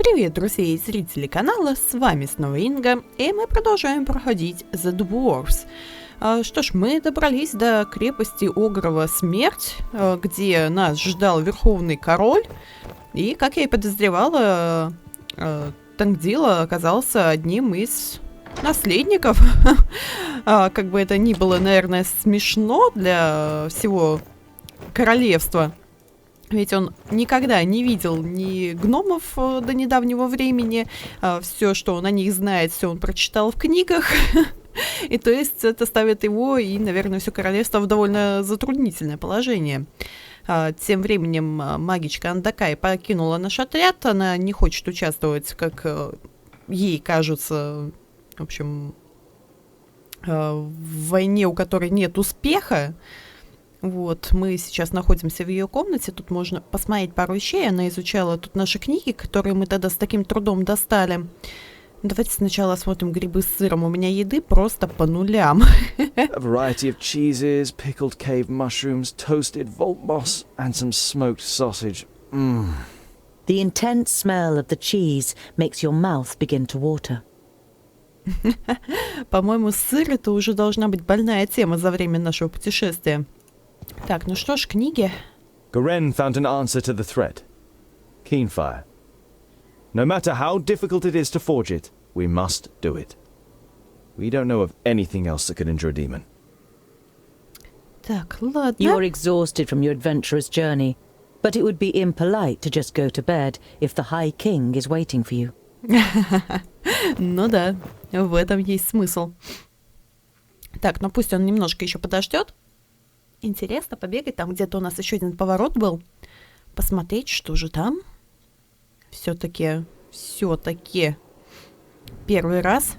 Привет, друзья и зрители канала, с вами снова Инга, и мы продолжаем проходить The Dwarves. Что ж, мы добрались до крепости Огрова Смерть, где нас ждал Верховный Король, и, как я и подозревала, Тангдила оказался одним из наследников. Как бы это ни было, наверное, смешно для всего королевства. Ведь он никогда не видел ни гномов до недавнего времени. Все, что он о них знает, все он прочитал в книгах. И то есть это ставит его и, наверное, все королевство в довольно затруднительное положение. Тем временем магичка Андакай покинула наш отряд. Она не хочет участвовать, как ей кажется, в общем, в войне, у которой нет успеха. Вот, мы сейчас находимся в ее комнате, тут можно посмотреть пару вещей, она изучала тут наши книги, которые мы тогда с таким трудом достали. Давайте сначала осмотрим грибы с сыром, у меня еды просто по нулям. A variety of cheeses, pickled cave mushrooms, toasted vault moss, and some smoked sausage. The intense smell of the cheese makes your mouth begin to water. По-моему, сыр это уже должна быть больная тема за время нашего путешествия. Так, ну что ж, книги. Garen found an answer to the threat. Keenfire. No matter how difficult it is to forge it, we must do it. We don't know of anything else that could injure a demon. Так, ладно. You are exhausted from your adventurous journey, but it would be impolite to just go to bed if the High King is waiting for you. Ну да, в этом есть смысл. Так, ну пусть он немножко еще подождет. Интересно побегать, там где-то у нас еще один поворот был. Посмотреть, что же там. Все-таки первый раз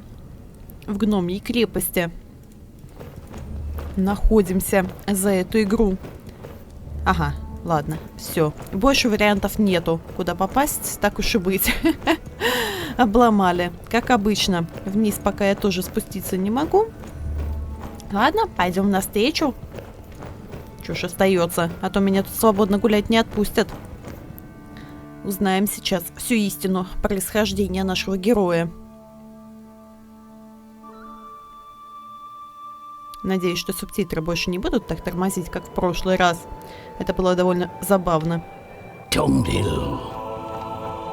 в гномьей крепости находимся за эту игру. Ага, ладно, все. Больше вариантов нету. Куда попасть, так уж и быть. Обломали, как обычно. Вниз пока я тоже спуститься не могу. Ладно, пойдем навстречу. Что ж остается, а то меня тут свободно гулять не отпустят. Узнаем сейчас всю истину происхождения нашего героя. Надеюсь, что субтитры больше не будут так тормозить, как в прошлый раз. Это было довольно забавно. Tongdil,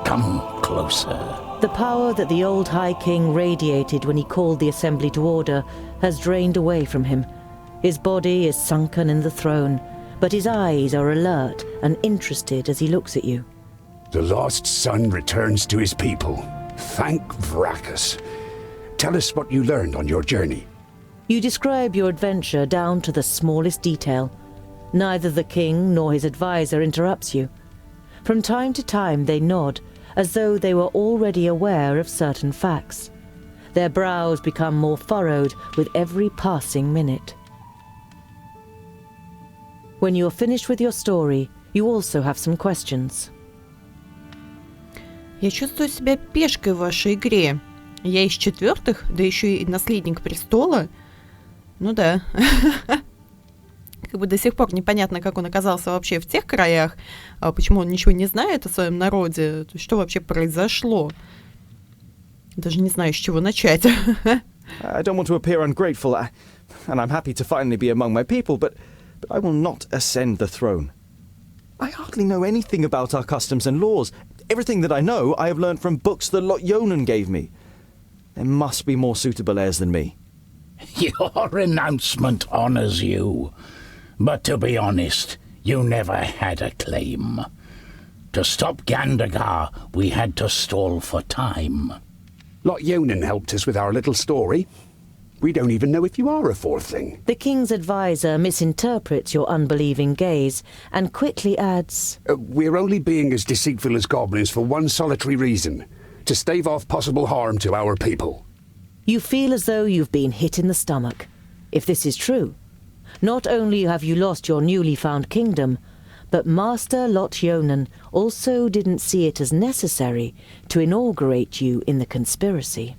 come closer. The power that the old High King radiated when he called the assembly to order has drained away from him. His body is sunken in the throne, but his eyes are alert and interested as he looks at you. The lost son returns to his people. Thank Vracus. Tell us what you learned on your journey. You describe your adventure down to the smallest detail. Neither the king nor his advisor interrupts you. From time to time they nod, as though they were already aware of certain facts. Their brows become more furrowed with every passing minute. When you're finished with your story, you also have some questions. Я чувствую себя пешкой в вашей игре. Я из четвертых, да еще и наследник престола. Ну да. Как бы до сих пор непонятно, как он оказался вообще в тех краях, почему он ничего не знает о своем народе, что вообще произошло. Даже не знаю, с чего начать. I don't want to appear ungrateful, and I'm happy to finally be among my people, but I will not ascend the throne. I hardly know anything about our customs and laws. Everything that I know, I have learned from books that Lot Yonan gave me. There must be more suitable heirs than me. Your announcement honors you. But to be honest, you never had a claim. To stop Gandagar, we had to stall for time. Lot Yonan helped us with our little story. We don't even know if you are a fourth thing. The king's advisor misinterprets your unbelieving gaze and quickly adds, We're only being as deceitful as goblins for one solitary reason. To stave off possible harm to our people. You feel as though you've been hit in the stomach. If this is true, not only have you lost your newly found kingdom, but Master Lot Yonan also didn't see it as necessary to inaugurate you in the conspiracy.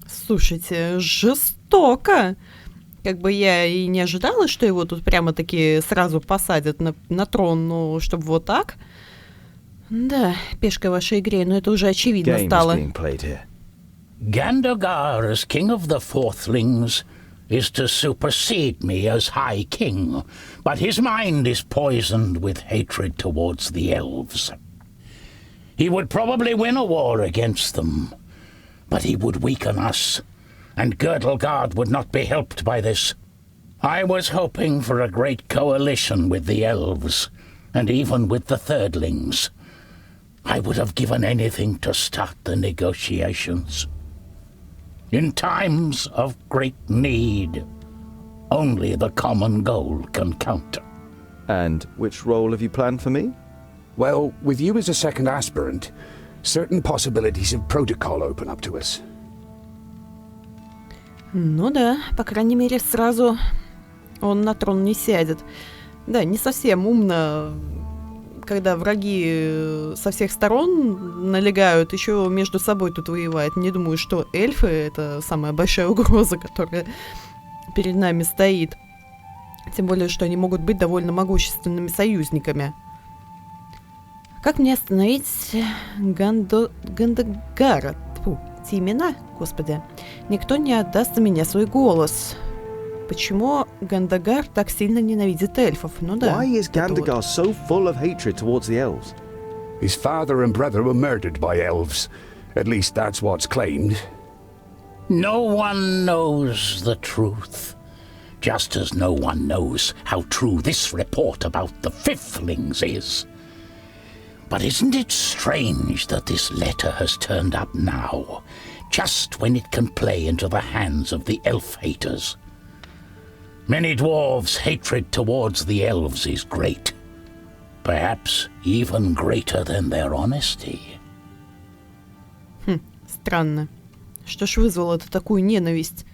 Слушайте, жестоко. Как бы я и не ожидала, что его тут прямо-таки сразу посадят на трон, ну, чтобы вот так. Да, пешка в вашей игре, но это уже очевидно Game is стало. being played here. Gandagar, as king of the Fourthlings, is to supersede me as High King, but his mind is poisoned with hatred towards the elves. He would probably win a war against them, but he would weaken us, and Girdlegard would not be helped by this. I was hoping for a great coalition with the elves, and even with the Thirdlings. I would have given anything to start the negotiations. In times of great need, only the common goal can count. And which role have you planned for me? Well, with you as a second aspirant, certain possibilities of protocol open up to us. Ну да, по крайней мере, сразу он на трон не сядет. Да, не совсем умно, когда враги со всех сторон налегают, еще между собой тут воевают. Не думаю, что эльфы — это самая большая угроза, которая перед нами стоит. Тем более, что они могут быть довольно могущественными союзниками. Как мне остановить Гандагара? Тьфу, эти имена, господи. Никто не отдаст за меня свой голос. Почему Гандагар так сильно ненавидит эльфов? Ну да. Why is это вот. Gandagar so full of hatred towards the elves? His father and brother were murdered by elves. At least that's what's claimed. No one knows the truth, just as no one knows how true this report about the Fifthlings is. But isn't it strange that this letter has turned up now, just when it can play into the hands of the elf-haters? Many dwarves' hatred towards the elves is great, perhaps even greater than their honesty. Странно. Что ж вызвало это такую ненависть?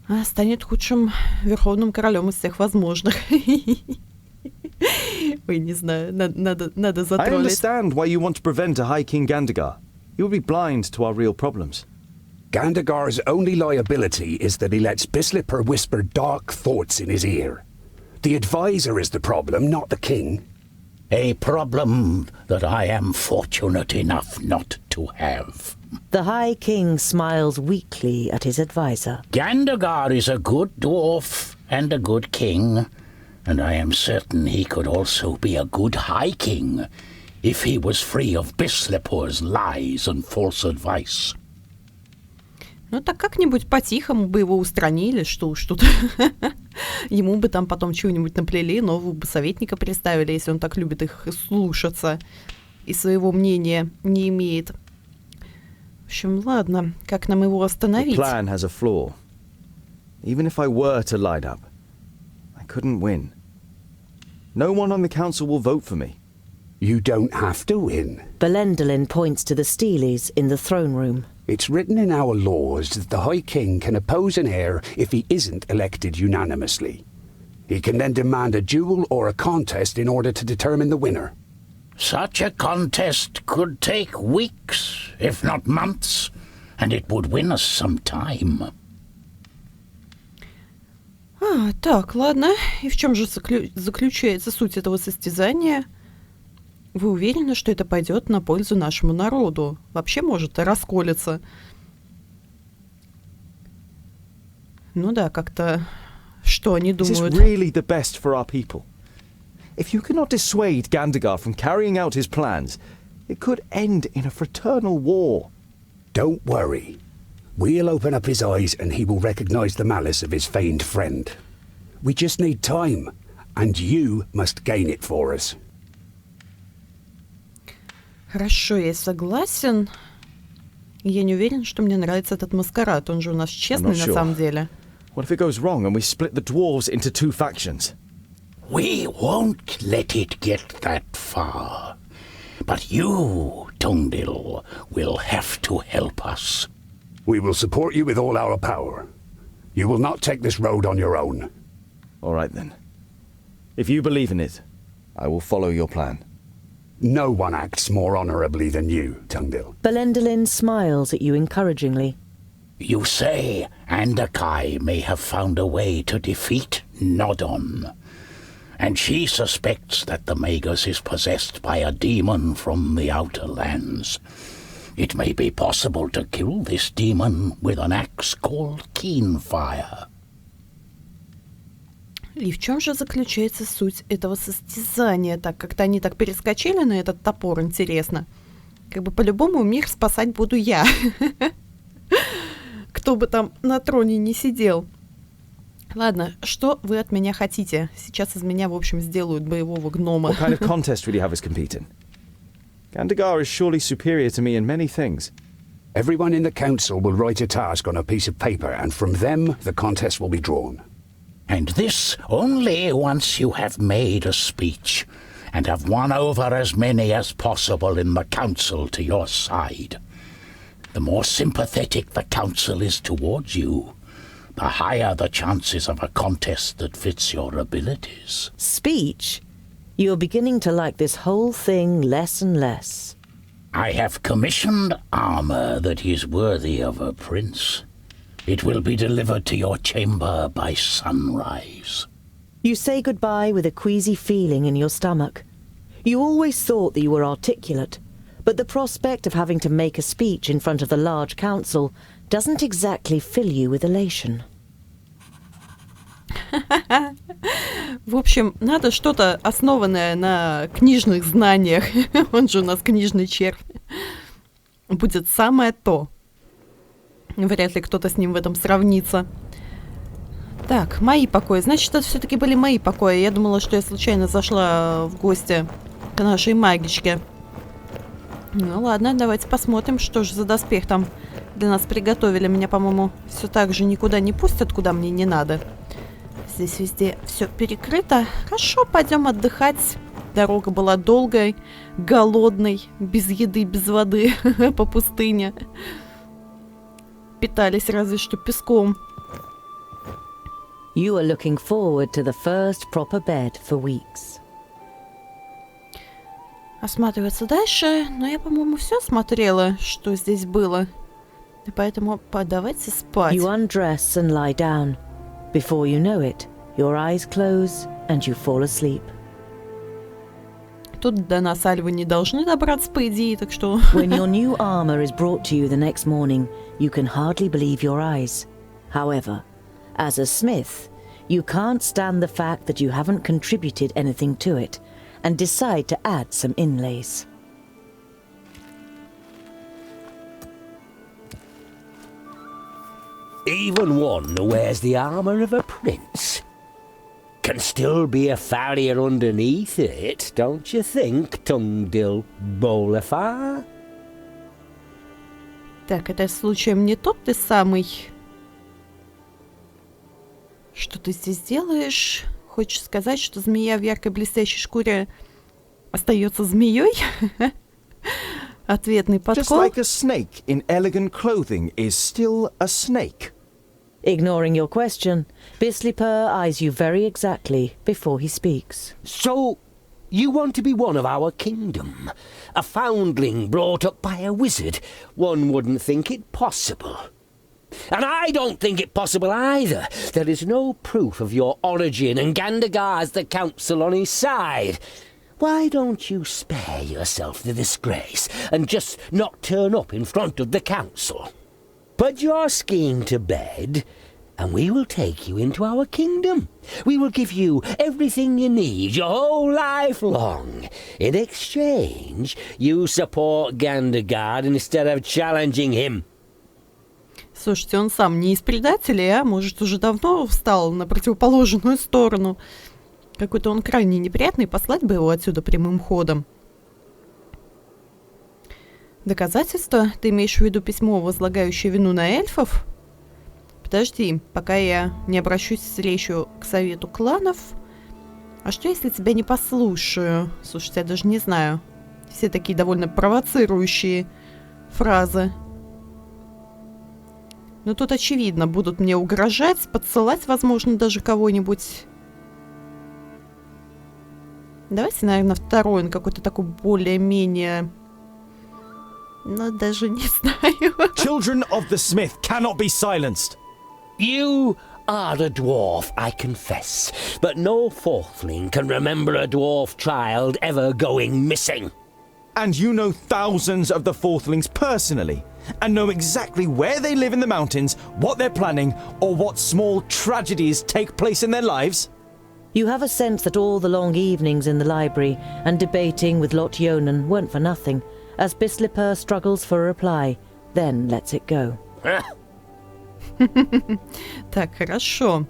А станет худшим верховным королем из всех возможных. Ой, не знаю, надо I затроллить. understand why you want to prevent a High King Gandagar. He will be blind to our real problems. Gandagar's only liability is that he lets Bislipper whisper dark thoughts in his ear. The advisor is the problem, not the king. A problem that I am fortunate enough not to have. The High King smiles weakly at his advisor. Gandagar is a good dwarf and a good king, and I am certain he could also be a good High King if he was free of Bislipper's lies and false advice. Ну так как-нибудь по-тихому бы его устранили, что уж тут. Ему бы там потом чего-нибудь наплели, нового бы советника представили, если он так любит их слушаться и своего мнения не имеет. В общем, ладно, как нам его The остановить? plan has a flaw. Even if I were to line up, I couldn't win. No one on the council will vote for me. You don't have to win. Belendalin points to the Steelies in the throne room. It's written in our laws that the High King can oppose an heir if he isn't elected unanimously. He can then demand a duel or a contest in order to determine the winner. Such a contest could take weeks, if not months, and it would win us some time. Так, ладно. И в чем же заключается суть этого состязания? Вы уверены, что это пойдет на пользу нашему народу? Вообще может и расколется. Ну да, как-то... Что они Is this думают? really the best for our people? If you cannot dissuade Gandagar from carrying out his plans, it could end in a fraternal war. Don't worry. We'll open up his eyes and he will recognize the malice of his feigned friend. We just need time, and you must gain it for us. Хорошо, я согласен. Я не уверен, что мне нравится этот маскарад. Он же у нас честный not на sure. самом деле. What if it goes wrong and we split the dwarves into two factions? We won't let it get that far. But you, Tungdil, will have to help us. We will support you with all our power. You will not take this road on your own. All right then. If you believe in it, I will follow your plan. No one acts more honorably than you, Tungdil. Belendalin smiles at you encouragingly. You say Andakai may have found a way to defeat Nodon. and she suspects that the Magus is possessed by a demon from the outer lands. It may be possible to kill this demon with an axe called Keenfire. И в чем же заключается суть этого состязания? Так, как-то они так перескочили на этот топор, интересно. Как бы по-любому мир спасать буду я. Кто бы там на троне не сидел. Ладно, что вы от меня хотите? Сейчас из меня, в общем, сделают боевого гнома. What kind of contest would you have us compete in? Gandagar is surely superior to me in many things. Everyone in the council will write a task on a piece of paper, and from them the contest will be drawn. And this only once you have made a speech, and have won over as many as possible in the council to your side. The more sympathetic the council is towards you, the higher the chances of a contest that fits your abilities. Speech? You're beginning to like this whole thing less and less. I have commissioned armor that is worthy of a prince. It will be delivered to your chamber by sunrise. You say goodbye with a queasy feeling in your stomach. You always thought that you were articulate, but the prospect of having to make a speech in front of the large council doesn't exactly fill you with elation. В общем, надо что-то основанное на книжных знаниях. Он же у нас книжный червь. Будет самое то. Вряд ли кто-то с ним в этом сравнится. Так, мои покои. Значит, это все-таки были мои покои. Я думала, что я случайно зашла в гости к нашей магичке. Ну ладно, давайте посмотрим, что же за доспех там для нас приготовили. Меня, по-моему, все так же никуда не пустят, куда мне не надо. Здесь везде все перекрыто. Хорошо, пойдем отдыхать. Дорога была долгой, голодной, без еды, без воды по пустыне. Питались разве что песком. You are looking forward to the first proper bed for weeks. Осматриваться дальше, но я, по-моему, все смотрела, что здесь было. И поэтому давайте спать. You undress and lie down. Before you know it, your eyes close and you fall asleep. Тут до нас альвы не должны добраться, по идее, так что... When your new armor is brought to you the next morning, you can hardly believe your eyes. However, as a smith, you can't stand the fact that you haven't contributed anything to it, and decide to add some inlays. Even one who wears the armour of a prince can still be a farrier underneath it, don't you think, Tungdil Bolafar? Так, это случаем не тот ты самый... Что ты здесь делаешь? Хочешь сказать, что змея в яркой блестящей шкуре остается змеей? Ответный подкол. Just like a snake in elegant clothing is still a snake. Ignoring your question, Bisleypur eyes you very exactly before he speaks. So, you want to be one of our kingdom? A foundling brought up by a wizard? One wouldn't think it possible. And I don't think it possible either. There is no proof of your origin, and Gandagar has the council on his side. Why don't you spare yourself the disgrace and just not turn up in front of the council? Put your scheme to bed, and we will take you into our kingdom. We will give you everything you need your whole life long. In exchange, you support Gandagar instead of challenging him. Слушайте, он сам не из предателей, а может уже давно встал на противоположную сторону. Какой-то он крайне неприятный, послать бы его отсюда прямым ходом. Доказательства? Ты имеешь в виду письмо, возлагающее вину на эльфов? Подожди, пока я не обращусь с речью к совету кланов. А что, если тебя не послушаю? Слушайте, я даже не знаю. Все такие довольно провоцирующие фразы. Но тут, очевидно, будут мне угрожать, подсылать, возможно, даже кого-нибудь. Давайте, наверное, второй, он какой-то такой более-менее... Ну, даже не знаю. Children of the Smith cannot be silenced. You are a dwarf, I confess, but no fourthling can remember a dwarf child ever going missing. And you know thousands of the fourthlings personally, and know exactly where they live in the mountains, what they're planning, or what small tragedies take place in their lives? You have a sense that all the long evenings in the library and debating with Lot Yonan weren't for nothing, as Bislipper struggles for a reply, then lets it go. Так, хорошо.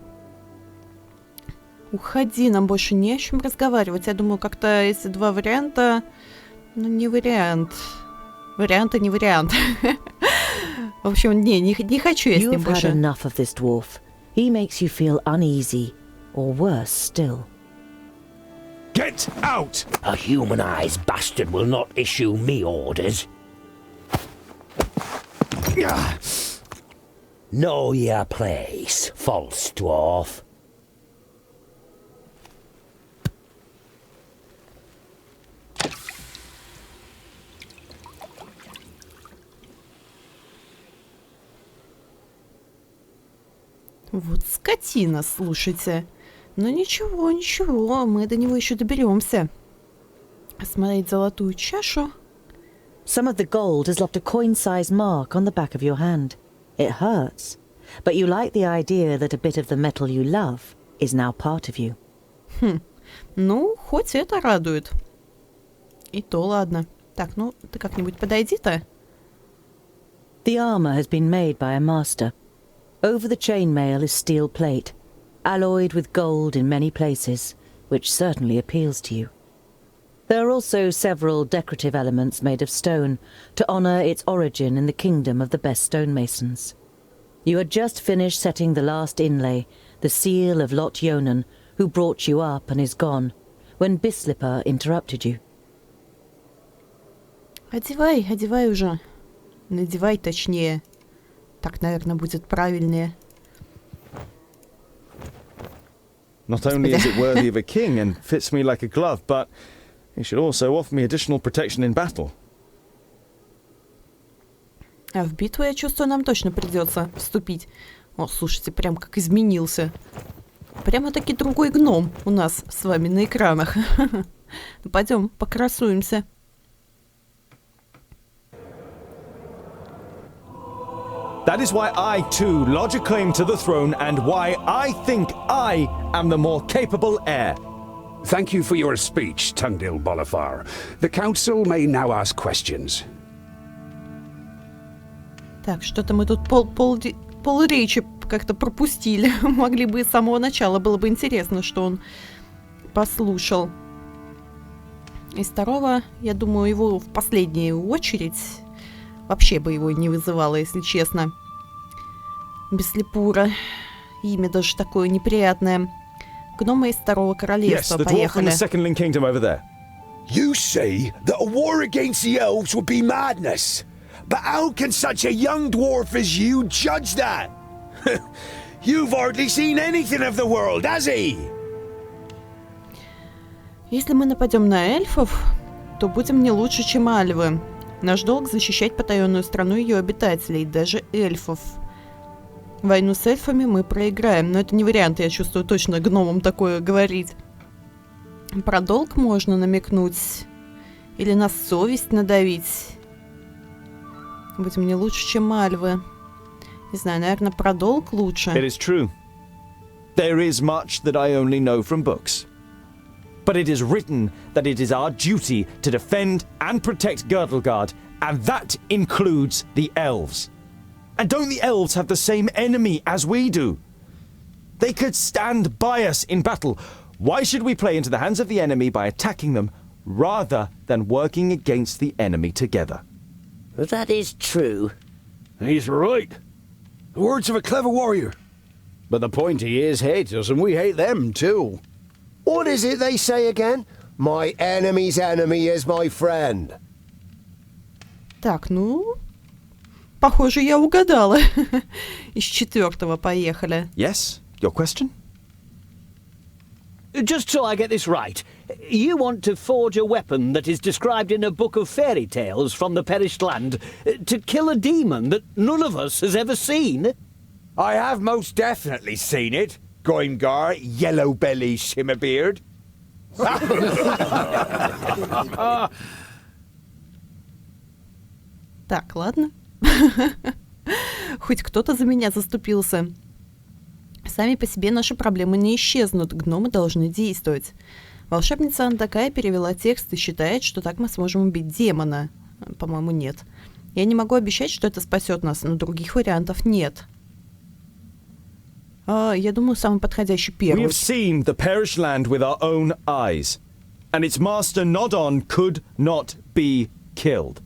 Уходи, нам больше не о чем разговаривать. Я думаю, как-то эти два варианта... Ну, не вариант. Варианты не вариант. В общем, не хочу я с ним больше. You've had enough of this dwarf. He makes you feel uneasy, or worse still. Get out! A humanized bastard will not issue me orders. Know your place, false dwarf. Вот скотина, слушайте. Но ничего, ничего, мы до него еще доберемся. Осмотреть золотую чашу. Some of the gold has left a coin-sized mark on the back of your hand. It hurts, but you like the idea that a bit of the metal you love is now part of you. Ну, хоть это радует. И то ладно. Так, ну, ты как-нибудь подойди-то. The armor has been made by a master. Over the chainmail is steel plate, alloyed with gold in many places, which certainly appeals to you. There are also several decorative elements made of stone to honor its origin in the kingdom of the best stonemasons. You had just finished setting the last inlay, the seal of Lot Yonan, who brought you up and is gone, when Bislipper interrupted you. Одевай, одевай уже. Надевай точнее. Так, наверное, будет правильнее. Not only is it worthy of a king and fits me like a glove, but he should also offer me additional protection in battle. А в битву, я чувствую, нам точно придется вступить. О, слушайте, прям как изменился. Прямо-таки другой гном у нас с вами на экранах. Пойдем, покрасуемся. That is why I, too, lodge a claim to the throne and why I think I am the more capable heir. Thank you for your speech, Tundil Bolafar. The council may now ask questions. Так, что-то мы тут полречи как-то пропустили. Могли бы с самого начала, было бы интересно, что он послушал. Из второго, я думаю, его в последнюю очередь вообще бы его не вызывало, если честно. Беслипура. Имя даже такое неприятное. Гномы из Второго Королевства. Yes, the dwarf from the Secondling Kingdom over there. You say that a war against the elves would be madness. But how can such a young dwarf as you judge that? You've hardly seen anything of the world, has he? Если мы нападем на эльфов, то будем не лучше, чем альвы. Наш долг защищать потаенную страну и ее обитателей, даже эльфов. Войну с эльфами мы проиграем, но это не вариант, я чувствую, точно гномам такое говорить. Про долг можно намекнуть. Или на совесть надавить. Будем не лучше, чем альвы. Не знаю, наверное, про долг лучше. It is true. There is much that I only know from books. But it is written that it is our duty to defend and protect Girdlegard, and that includes the elves. And don't the elves have the same enemy as we do? They could stand by us in battle. Why should we play into the hands of the enemy by attacking them, rather than working against the enemy together? That is true. He's right. The words of a clever warrior. But the pointy ears hate us, and we hate them too. What is it they say again? My enemy's enemy is my friend. Так, ну... Похоже, я угадала. Из четвертого поехали. Yes? Your question? Just so I get this right, you want to forge a weapon that is described in a book of fairy tales from the perished land to kill a demon that none of us has ever seen? I have most definitely seen it, Goimgar, Yellow Belly, Shimmerbeard. Так, ладно. Хоть кто-то за меня заступился. Сами по себе наши проблемы не исчезнут, гномы должны действовать. Волшебница Андакая перевела текст и считает, что так мы сможем убить демона. По-моему, нет. Я не могу обещать, что это спасет нас, но других вариантов нет. Я думаю, самый подходящий We первый. have seen the perished land with our own eyes, and its master Nodon could not be killed.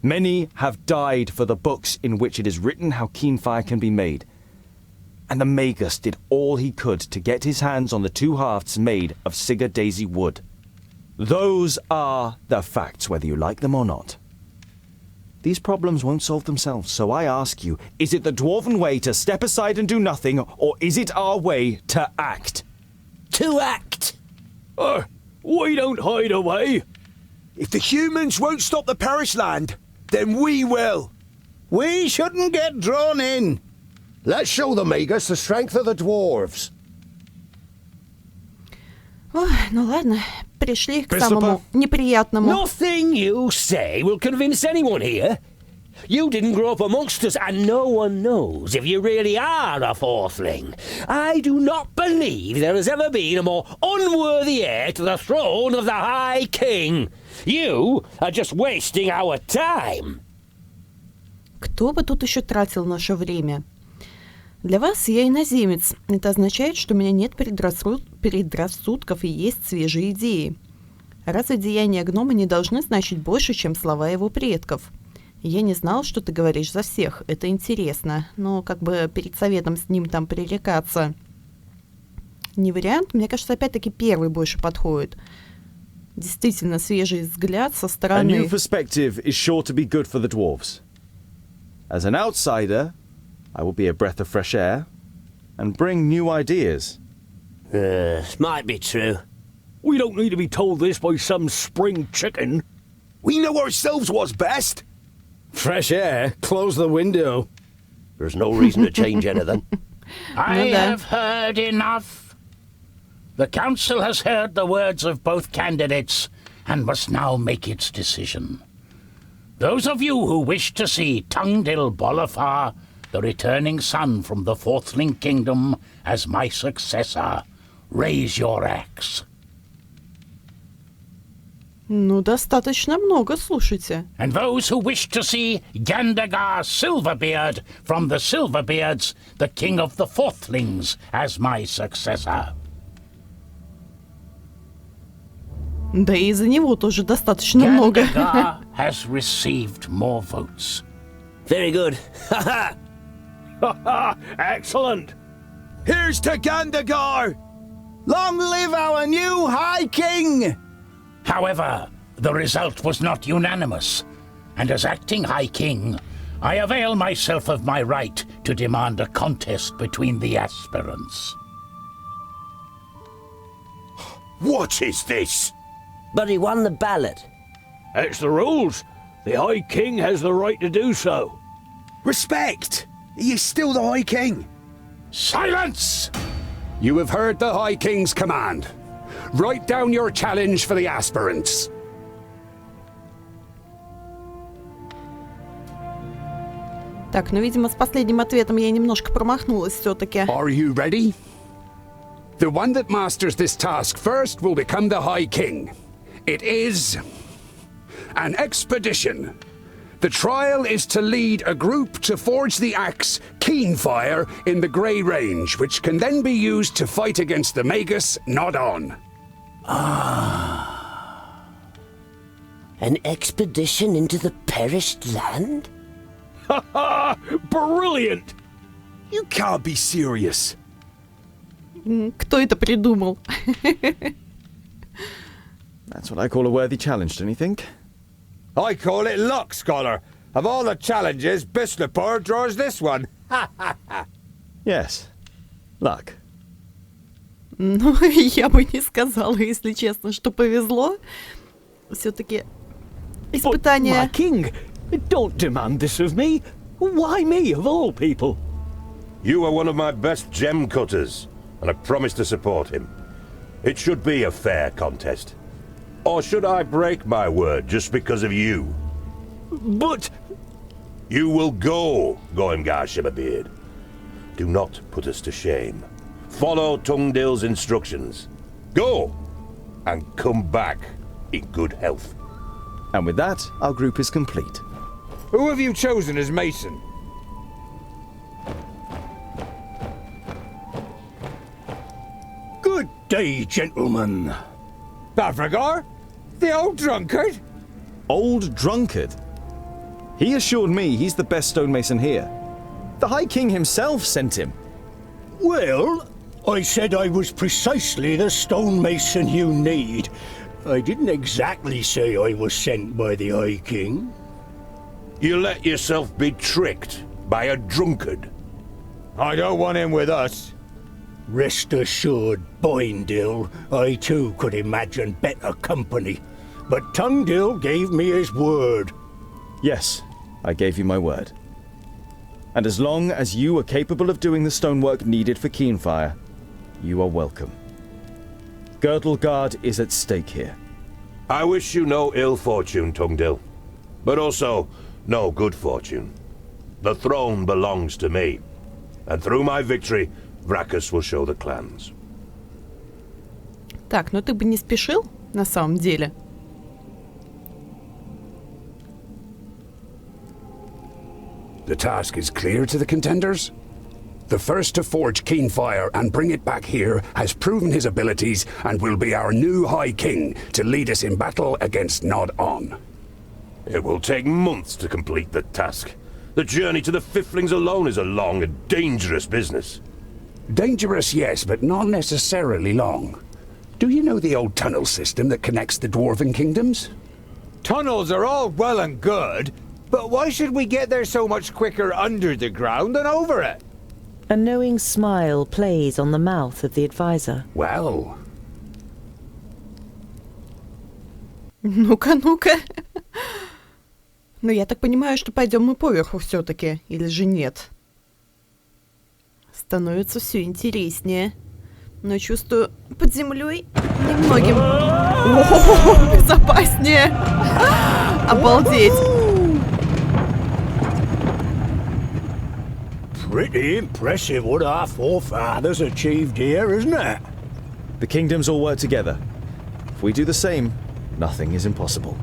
Many have died for the books in which it is written how Keenfire can be made. And the Magus did all he could to get his hands on the two halves made of Sigurd Daisy wood. Those are the facts, whether you like them or not. These problems won't solve themselves, so I ask you, is it the dwarven way to step aside and do nothing, or is it our way to act? To act! We don't hide away. If the humans won't stop the perished land, then we will. We shouldn't get drawn in. Let's show the Magus the strength of the dwarves. Ой, ну ладно, пришли к Приступа. самому неприятному. Nothing you say will convince anyone here. You didn't grow up amongst us, and no one knows if you really are a fourthling. I do not believe there has ever been a more unworthy heir to the throne of the High King. You are just wasting our time. Кто бы тут еще тратил наше время? Для вас я иноземец. Это означает, что у меня нет предрассудков и есть свежие идеи. Разве деяния гнома не должны значить больше, чем слова его предков? Я не знал, что ты говоришь за всех. Это интересно. Но как бы перед советом с ним там пререкаться не вариант. Мне кажется, опять-таки первый больше подходит. Действительно, свежий взгляд со A стороны. new perspective is sure to be good for the dwarves. As an outsider, I will be a breath of fresh air and bring new ideas. Might be true. We don't need to be told this by some spring chicken. We know ourselves what's best. Fresh air. Close the window. There's no reason to change anything. I да. have heard enough. The council has heard the words of both candidates and must now make its decision. Those of you who wish to see Tungdil Bolafar, the returning son from the Fourthling Kingdom, as my successor, raise your axe. Ну, достаточно много, слушайте. And those who wish to see Gandagar Silverbeard from the Silverbeards, the king of the Fourthlings, as my successor. Да и за него тоже достаточно много. Gandagar has received more votes. Very good. Excellent. Here's to Gandagar! Long live our new High King! However, the result was not unanimous, and as acting High King, I avail myself of my right to demand a contest between the aspirants. What is this? But he won the ballot. That's the rules. The High King has the right to do so. Respect! He is still the High King. Silence! You have heard the High King's command. Write down your challenge for the aspirants. Так, ну, видимо, с последним ответом я немножко промахнулась все-таки. Are you ready? The one that masters this task first will become the High King. It is an expedition. The trial is to lead a group to forge the axe Keenfire in the Grey Range, which can then be used to fight against the Magus Nodon. An expedition into the perished land? Brilliant. You can't be serious. Кто это придумал? That's what I call a worthy challenge, don't you think? I call it luck, Scholar. Of all the challenges, Bislipur draws this one. Yes. Luck. Ну, я бы не сказала, если честно, что повезло. Все-таки My испытание... king, don't demand this of me. Why me, of all people? You are one of my best gem cutters, and I promise to support him. It should be a fair contest. Or should I break my word just because of you? But... You will go, Goemgar Shimmerbeard. Do not put us to shame. Follow Tungdil's instructions. Go! And come back in good health. And with that, our group is complete. Who have you chosen as Mason? Good day, gentlemen. Bavragar? The old drunkard? Old drunkard? He assured me he's the best stonemason here. The High King himself sent him. Well, I said I was precisely the stonemason you need. I didn't exactly say I was sent by the High King. You let yourself be tricked by a drunkard. I don't want him with us. Rest assured, Boindil, I too could imagine better company. But Tungdil gave me his word. Yes, I gave you my word. And as long as you are capable of doing the stonework needed for Keenfire, you are welcome. Girdleguard is at stake here. I wish you no ill fortune, Tungdil. But also, no good fortune. The throne belongs to me. And through my victory, Vracus will show the clans. Так, ну ты бы не спешил, на самом деле. The task is clear to the contenders? The first to forge Keenfire and bring it back here has proven his abilities and will be our new High King to lead us in battle against Nod On. It will take months to complete the task. The journey to the Fiflings alone is a long and dangerous business. Dangerous, yes, but not necessarily long. Do you know the old tunnel system that connects the Dwarven kingdoms? Tunnels are all well and good, but why should we get there so much quicker under the ground than over it? A knowing smile plays on the mouth of the advisor. Well... Ну-ка, ну-ка. Но я так понимаю, что пойдем мы поверху все-таки, или же нет? Становится все интереснее. Но чувствую, под землей немногим... О, безопаснее! Обалдеть! Pretty impressive what our forefathers achieved here, isn't it? The kingdoms all work together. If we do the same, nothing is impossible.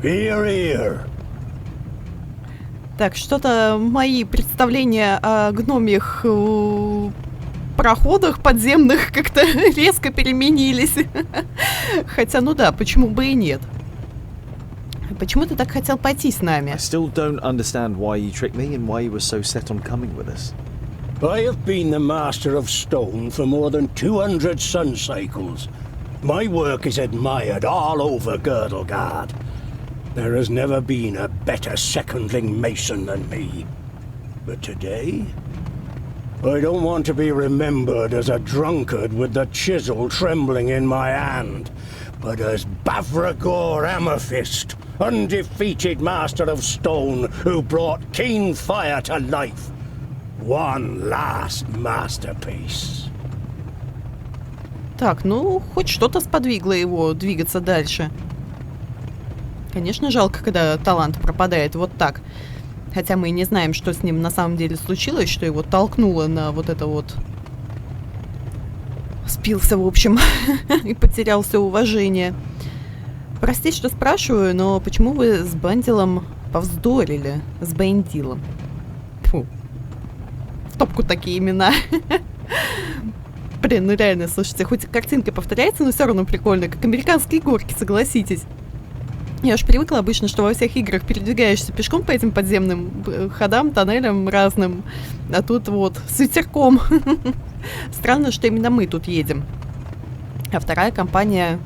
Hear, hear. Так, что-то мои представления о гномьих проходах подземных как-то резко переменились. Хотя, ну да, почему бы и нет. Почему ты так хотел пойти с нами? I still don't understand why you tricked me and why you were so set on coming with us. I have been the master of stone for more than 200 sun cycles. My work is admired all over Girdleguard. There has never been a better secondling mason than me. But today, I don't want to be remembered as a drunkard with the chisel trembling in my hand, but as Bavragor Amethyst, undefeated master of stone who brought Keenfire to life. One last masterpiece. Так, ну, хоть что-то сподвигло его двигаться дальше. Конечно, жалко, когда талант пропадает вот так. Хотя мы и не знаем, что с ним на самом деле случилось, что его толкнуло на вот это вот... Спился, в общем, и потерял все уважение. Простите, что спрашиваю, но почему вы с Бандилом повздорили? С Бендилом. Фу. В топку такие имена. Блин, ну реально, слушайте, хоть картинка повторяется, но все равно прикольно, как американские горки, согласитесь. Я уж привыкла обычно, что во всех играх передвигаешься пешком по этим подземным ходам, тоннелям разным, а тут вот с ветерком. Странно, что именно мы тут едем. А вторая компания,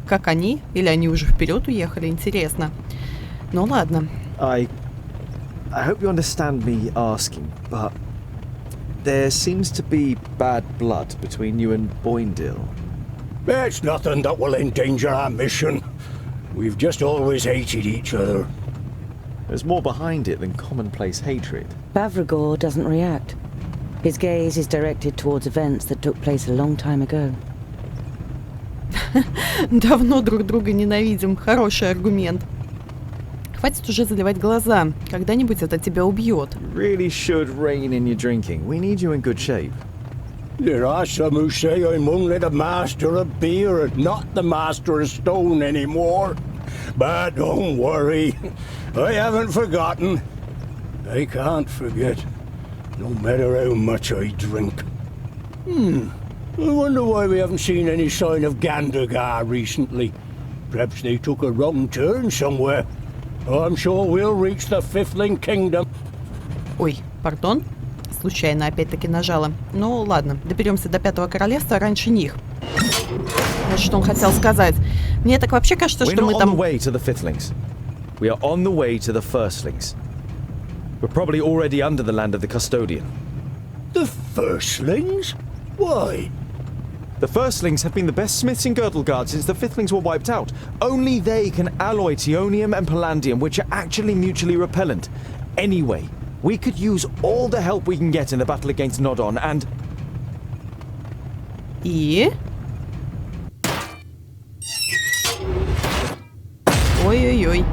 как они? Или они уже вперед уехали? Интересно. Ну ладно. I hope you understand me asking, but there seems to be bad blood between you and Boindil. It's nothing that will endanger our mission. We've just always hated each other. There's more behind it than commonplace hatred. Bavragor doesn't react. His gaze is directed towards events that took place a long time ago. Давно друг друга ненавидим. Хороший аргумент. Хватит уже заливать глаза. Когда-нибудь это тебя убьет. You really should rein in your drinking. We need you in good shape. There are some who say I'm only the master of beer and not the master of stone anymore. But don't worry, I haven't forgotten. I can't forget, no matter how much I drink. I wonder why we haven't seen any sign of Gandagar recently. Perhaps they took a wrong turn somewhere. I'm sure we'll reach the Fifthling Kingdom. Ой, пардон. Случайно опять-таки нажала. Ну ладно, доберемся до Пятого Королевства раньше них. Вот что он хотел сказать. Мне так вообще кажется, что мы там... We're not on the way to the Fifthlings. We are on the way to the Firstlings. We're probably already under the land of the Custodian. The Firstlings? Why? The Firstlings have been the best smiths in Girdlegard since the Fifthlings were wiped out. Only they can alloy Tionium and Palladium, which are actually mutually repellent. Anyway, we could use all the help we can get in the battle against Nodon and... И? Ой-ой-ой.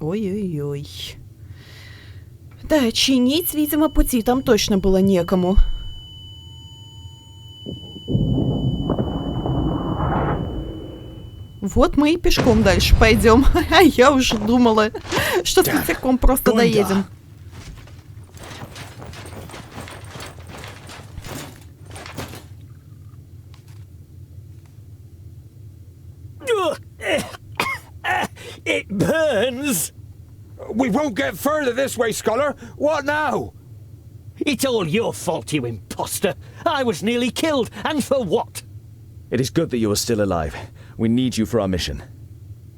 Ой-ой-ой. Да, чинить, видимо, пути там точно было некому. Вот мы и пешком дальше пойдем. А я уже думала, что с ветерком просто доедем. It burns! We won't get further this way, Scholar. What now? It's all your fault, you imposter. I was nearly killed, and for what? It is good that you are still alive. We need you for our mission.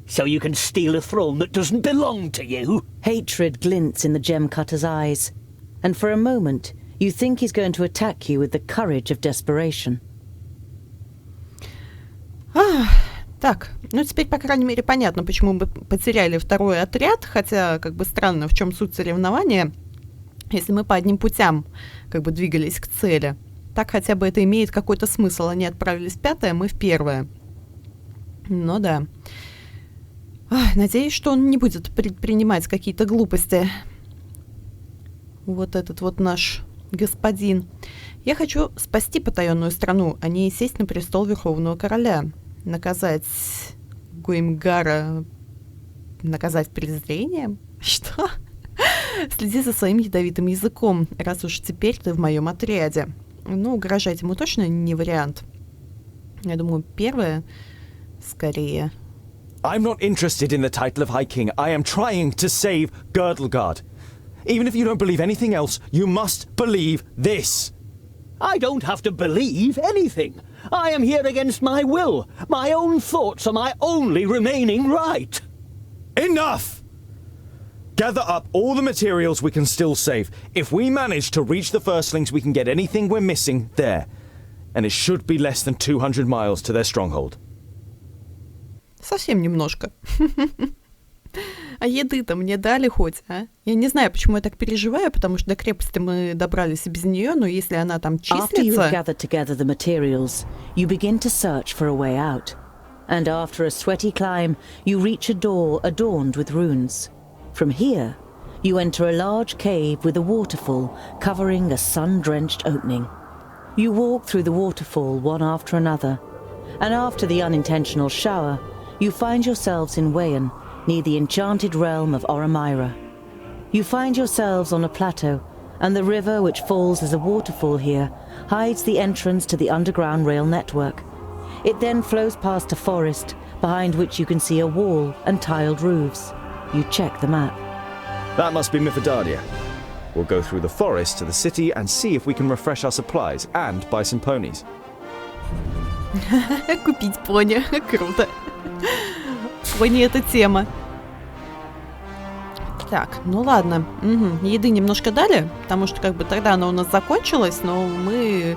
So you can steal a throne that doesn't belong to you? Hatred glints in the gem cutter's eyes, and for a moment you think he's going to attack you with the courage of desperation. Так, ну теперь, по крайней мере, понятно, почему мы потеряли второй отряд, хотя, как бы странно, в чем суть соревнования, если мы по одним путям, как бы, двигались к цели. Так хотя бы это имеет какой-то смысл. Они отправились в пятое, мы в первое. Ну да. Надеюсь, что он не будет предпринимать какие-то глупости. Вот этот вот наш господин. Я хочу спасти потаенную страну, а не сесть на престол Верховного Короля. Наказать Гуимгара... Наказать презрением? Что? Следи за своим ядовитым языком, раз уж теперь ты в моем отряде. Ну, угрожать ему точно не вариант. Я думаю, первое скорее. I'm not interested in the title of High King. I am trying to save Girdlegard. Even if you don't believe anything else, you must believe this. I don't have to believe anything. I am here against my will. My own thoughts are my only remaining right. Enough! Gather up all the materials we can still save. If we manage to reach the Firstlings, we can get anything we're missing there. And it should be less than 200 miles to their stronghold. Совсем немножко. А еды-то мне дали хоть, а? Я не знаю, почему я так переживаю, потому что до крепости мы добрались и без нее, но если она там числится... After you've gathered together the materials, you begin to search for a way out. And after a sweaty climb, you reach a door adorned with runes. From here, you enter a large cave with a waterfall covering a sun-drenched opening. You walk through the waterfall one after another, and after the unintentional shower, you find yourselves in Wayan, near the enchanted realm of Oramira. You find yourselves on a plateau, and the river which falls as a waterfall here hides the entrance to the underground rail network. It then flows past a forest, behind which you can see a wall and tiled roofs. You check the map. That must be Mithridatia. We'll go through the forest to the city and see if we can refresh our supplies and buy some ponies. Купить пони. Круто. Пони — это тема. Так, ну ладно. Еды немножко дали, потому что как бы тогда она у нас закончилась, но мы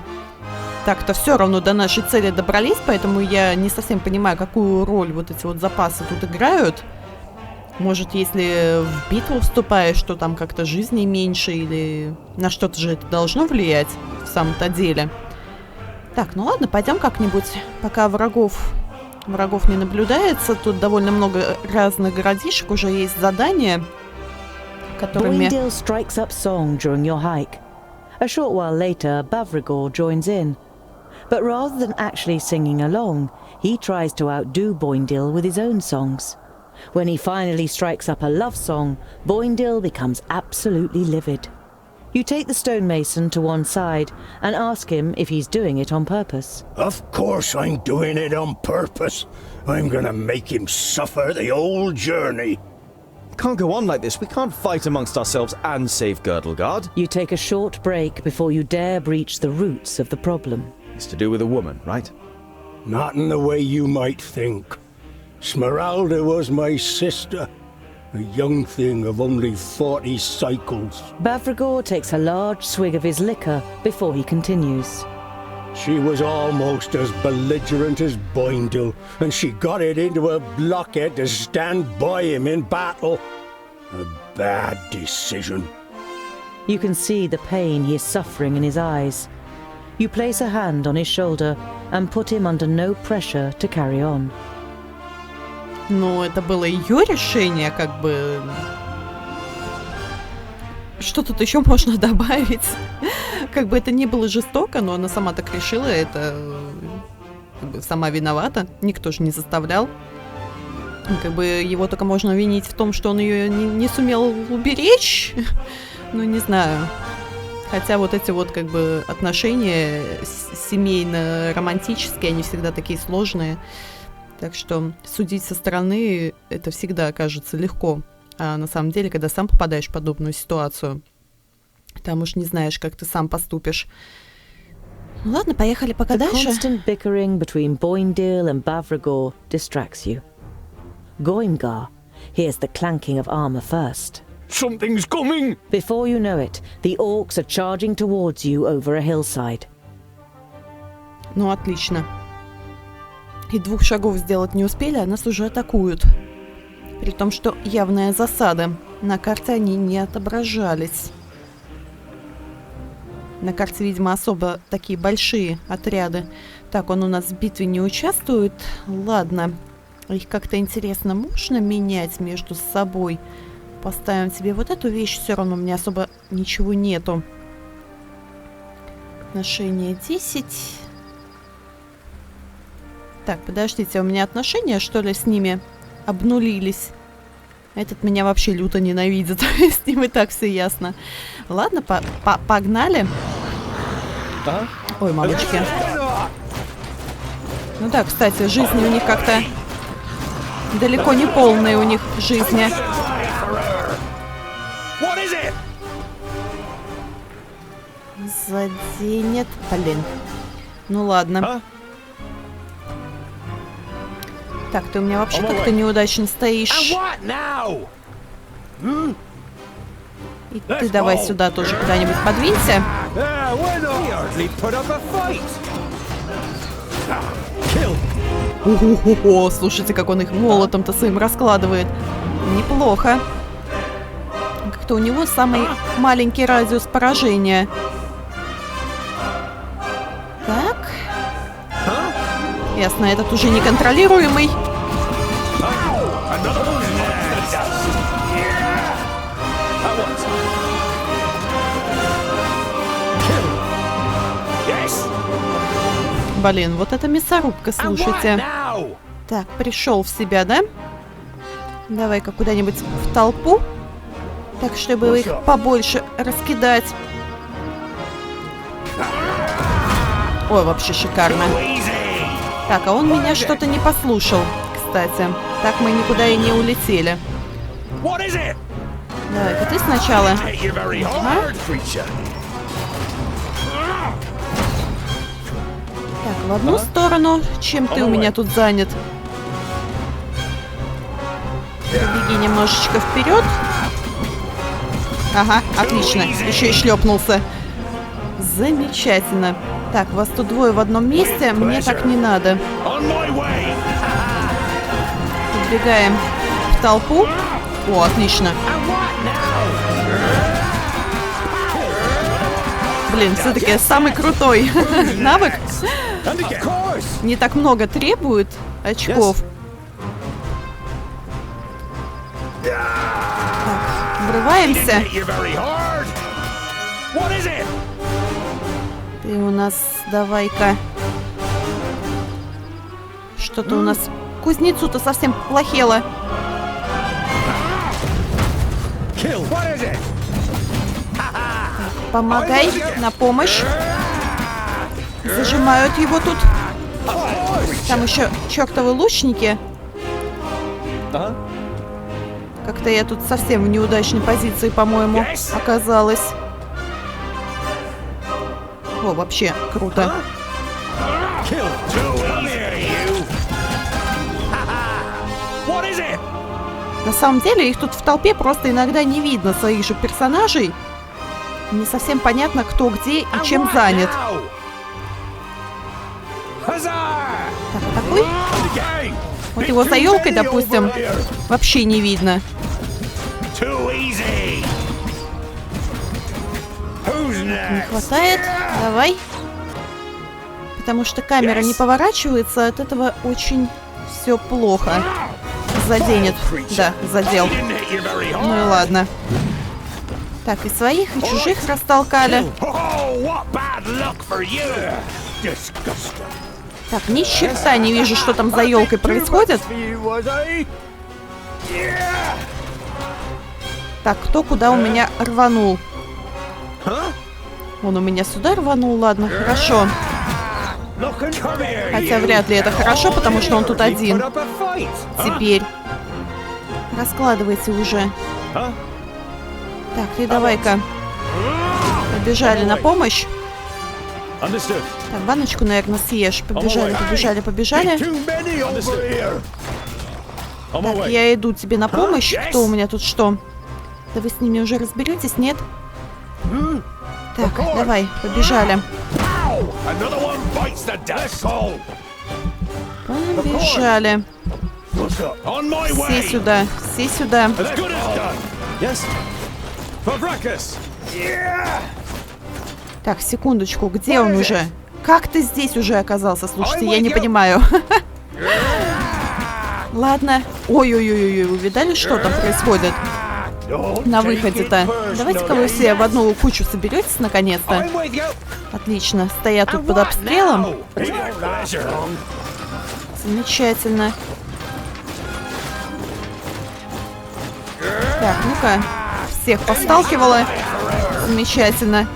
так-то все равно до нашей цели добрались, поэтому я не совсем понимаю, какую роль вот эти вот запасы тут играют. Может, если в битву вступаешь, то там как-то жизни меньше, или на что-то же это должно влиять в самом-то деле. Так, ну ладно, пойдем как-нибудь, пока врагов не наблюдается. Тут довольно много разных городишек, уже есть задания, которыми... Boindale strikes up song during your hike. A short while later, Bavrigor joins in. But rather than actually singing along, he tries to outdo Boindale with his own songs. When he finally strikes up a love song, Boindale becomes absolutely livid. You take the stonemason to one side and ask him if he's doing it on purpose. Of course I'm doing it on purpose. I'm gonna make him suffer the whole journey. Can't go on like this. We can't fight amongst ourselves and save Girdlegard. You take a short break before you dare breach the roots of the problem. It's to do with a woman, right? Not in the way you might think. Smeralda was my sister. A young thing of only 40 cycles. Bavrigor takes a large swig of his liquor before he continues. She was almost as belligerent as Boindale, and she got it into her blockhead to stand by him in battle. A bad decision. You can see the pain he is suffering in his eyes. You place a hand on his shoulder and put him under no pressure to carry on. Ну, это было ее решение, как бы... Что тут еще можно добавить? Как бы это ни было жестоко, но она сама так решила, это как бы сама виновата, никто же не заставлял. Как бы его только можно винить в том, что он ее не сумел уберечь. Ну, не знаю. Хотя вот эти вот как бы отношения семейно-романтические, они всегда такие сложные. Так что судить со стороны это всегда кажется легко. А на самом деле, когда сам попадаешь в подобную ситуацию, там уж не знаешь, как ты сам поступишь. Ну ладно, поехали пока дальше. The constant bickering between Boindale and Bavrigor distracts you. Goimgar hears the clanking of armor first. Something's coming! Before you know it, the orcs are charging towards you over a hillside. Ну, отлично. И 2 шагов сделать не успели, а нас уже атакуют. При том, что явная засада. На карте они не отображались. На карте, видимо, особо такие большие отряды. Так, он у нас в битве не участвует. Ладно. Их как-то интересно можно менять между собой. Поставим себе вот эту вещь. Все равно у меня особо ничего нету. Отношение 10. Так, подождите, у меня отношения, что ли, с ними обнулились? Этот меня вообще люто ненавидит. С ним и так все ясно. Ладно, погнали. Ой, мамочки. Ну да, кстати, жизни у них как-то далеко не полные у них жизни. Заденет. Блин. Ну ладно. Так, ты у меня вообще как-то неудачно стоишь. И ты давай сюда тоже куда-нибудь подвинься. О, слушайте, как он их молотом-то своим раскладывает. Неплохо. Как-то у него самый маленький радиус поражения. Так. Ясно, этот уже неконтролируемый. Блин, вот это мясорубка, слушайте. Так, пришел в себя, да? Давай-ка куда-нибудь в толпу. Так, чтобы их побольше раскидать. Ой, вообще шикарно. Так, а он меня что-то не послушал, кстати. Так мы никуда и не улетели. Давай-ка ты сначала. Ага. Так, в одну сторону. Чем ты у меня тут занят? Беги немножечко вперед. Ага, отлично. Еще и шлепнулся. Замечательно. Так, вас тут 2 в одном месте. Мне так не надо. Убегаем в толпу. О, отлично. Блин, все-таки самый крутой навык. Не так много требует очков. Так, врываемся. Ты у нас, давай-ка. Что-то у нас кузнецу-то совсем плохело. Помогай, на помощь. Зажимают его тут. Там еще чертовы лучники. Как-то я тут совсем в неудачной позиции, по-моему, оказалась. О, вообще круто. На самом деле их тут в толпе просто иногда не видно, своих же персонажей. Не совсем понятно, кто где и чем занят. Так, такой. Вот его за елкой, допустим, вообще не видно. Не хватает. Давай. Потому что камера не поворачивается, от этого очень все плохо. Заденет. Да, задел. Ну и ладно. Так, и своих, и чужих растолкали. Так, ни черта не вижу, что там за елкой происходит. Так, кто куда у меня рванул? Он у меня сюда рванул, ладно, хорошо. Хотя вряд ли это хорошо, потому что он тут один. Теперь. Раскладывайте уже. Так, ты давай-ка. Побежали на помощь. Так, баночку, наверное, съешь. Побежали, побежали, побежали. Так, я иду тебе на помощь. Кто у меня тут что? Да вы с ними уже разберетесь, нет? Так, давай, побежали. Побежали. Все сюда, все сюда. Так, секундочку, где он уже? Как ты здесь уже оказался? Слушайте, я не понимаю. Ладно. Ой-ой-ой, вы видали, что там происходит? На выходе-то. Давайте-ка вы все в одну кучу соберетесь, наконец-то. Отлично. Стоят тут под обстрелом. Замечательно. Так, ну-ка. Всех посталкивала. Замечательно.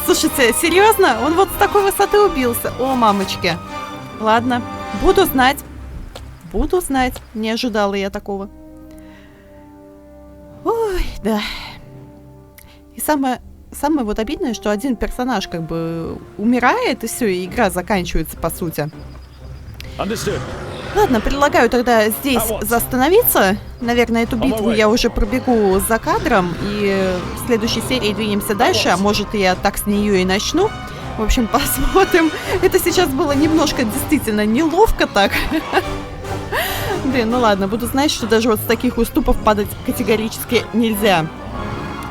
Слушайте, серьезно? Он вот с такой высоты убился. О, мамочки. Ладно. Буду знать. Буду знать. Не ожидала я такого. Ой, да. И самое вот обидное, что один персонаж как бы умирает, и все, и игра заканчивается, по сути. Ладно, предлагаю тогда здесь застановиться. Наверное, эту битву я уже пробегу за кадром, и в следующей серии двинемся дальше, а может, я так с нее и начну. В общем, посмотрим. Это сейчас было немножко действительно неловко так. Блин, ну ладно, буду знать, что даже вот с таких уступов падать категорически нельзя.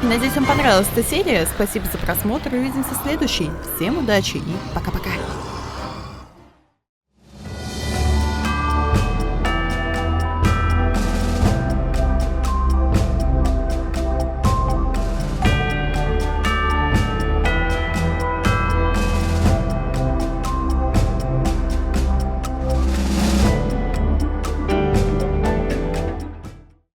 Надеюсь, вам понравилась эта серия. Спасибо за просмотр. Увидимся в следующей. Всем удачи и пока-пока.